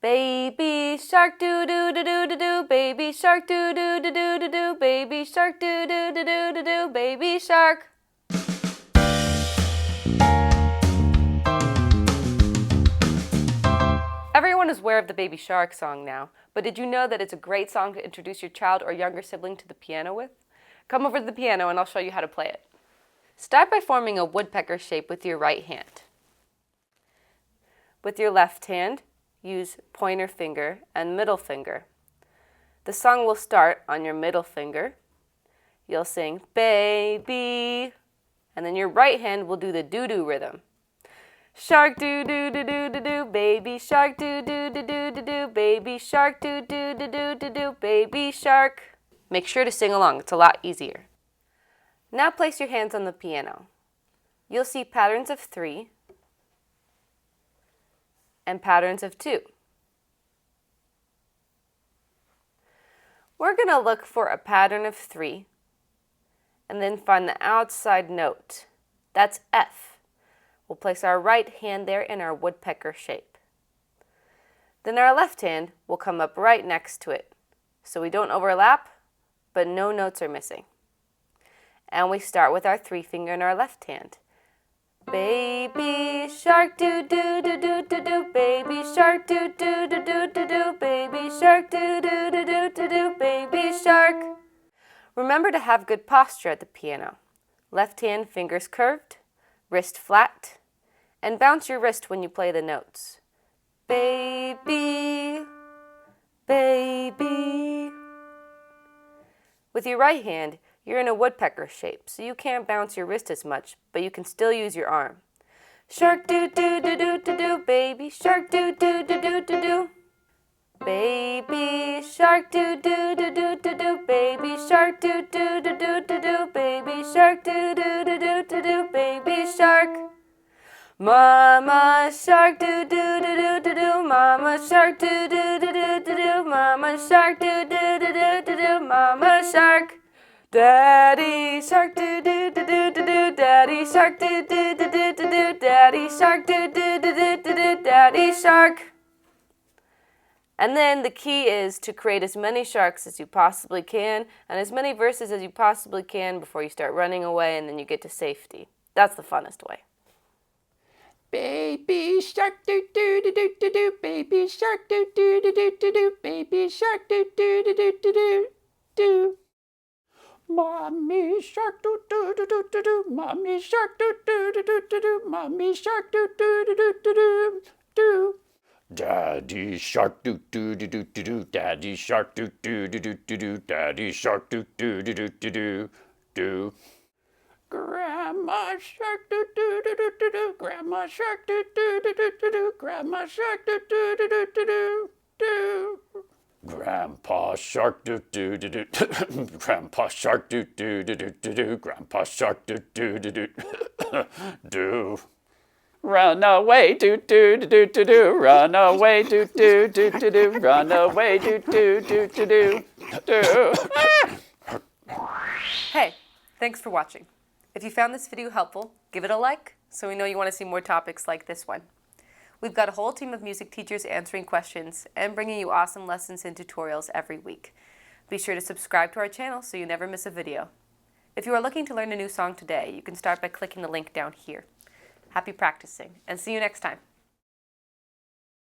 Baby shark doo doo doo doo doo doo, baby shark doo doo doo doo doo doo, baby shark doo doo doo doo doo doo, baby shark. Everyone is aware of the Baby Shark song now, but did you know that it's a great song to introduce your child or younger sibling to the piano with? Come over to the piano and I'll show you how to play it. Start by forming a woodpecker shape with your right hand. With your left hand, use pointer finger and middle finger. The song will start on your middle finger. You'll sing, baby, and then your right hand will do the doo-doo rhythm. Shark doo doo doo doo doo doo, baby shark doo doo doo doo doo doo, baby shark doo doo doo doo doo doo, baby shark. Make sure to sing along, it's a lot easier. Now place your hands on the piano. You'll see patterns of 3 and patterns of 2. We're going to look for a pattern of 3 and then find the outside note. That's F. We'll place our right hand there in our woodpecker shape. Then our left hand will come up right next to it, so we don't overlap, but no notes are missing. And we start with our 3 finger in our left hand. Baby shark doo doo doo doo doo doo, baby shark doo doo doo doo doo doo, baby shark doo doo doo doo doo doo, baby shark. Remember to have good posture at the piano. Left hand fingers curved, wrist flat, and bounce your wrist when you play the notes. Baby, baby. With your right hand, you're in a woodpecker shape, so you can't bounce your wrist as much, but you can still use your arm. Shark doo doo doo doo doo doo, baby shark doo doo doo doo doo doo. Baby shark doo doo doo doo doo doo, baby shark doo doo doo doo doo doo, baby shark doo doo doo doo doo doo, baby shark. Mama shark doo doo doo doo doo doo, mama shark doo doo doo doo doo doo, mama shark doo doo doo doo doo doo, mama shark. Daddy shark doo doo doo doo doo doo, daddy shark doo doo doo doo doo doo, daddy shark doo doo doo doo doo doo, daddy shark. And then the key is to create as many sharks as you possibly can and as many verses as you possibly can before you start running away and then you get to safety. That's the funnest way. Baby shark doo doo doo doo doo doo, baby shark doo doo doo doo doo doo, baby shark doo doo doo doo doo doo doo. Mommy shark doo doo doo doo doo doo, mommy shark doo doo doo doo doo doo, mommy shark doo doo doo doo doo doo doo. Daddy shark doo doo doo doo doo doo, daddy shark doo doo doo doo doo doo, daddy shark doo doo doo doo doo doo doo. Grandma shark doo doo doo doo doo doo, grandma shark doo doo doo doo doo doo, grandma shark doo doo doo doo doo doo doo. Grandpa shark doo doo doo doo, grandpa shark doo doo doo doo doo doo, grandpa shark doo doo doo doo doo. Run away doo doo doo doo doo, run away doo doo doo doo doo, run away doo doo doo doo doo doo. Hey, thanks for watching. If you found this video helpful, give it a like so we know you want to see more topics like this one. We've got a whole team of music teachers answering questions and bringing you awesome lessons and tutorials every week. Be sure to subscribe to our channel so you never miss a video. If you are looking to learn a new song today, you can start by clicking the link down here. Happy practicing, and see you next time.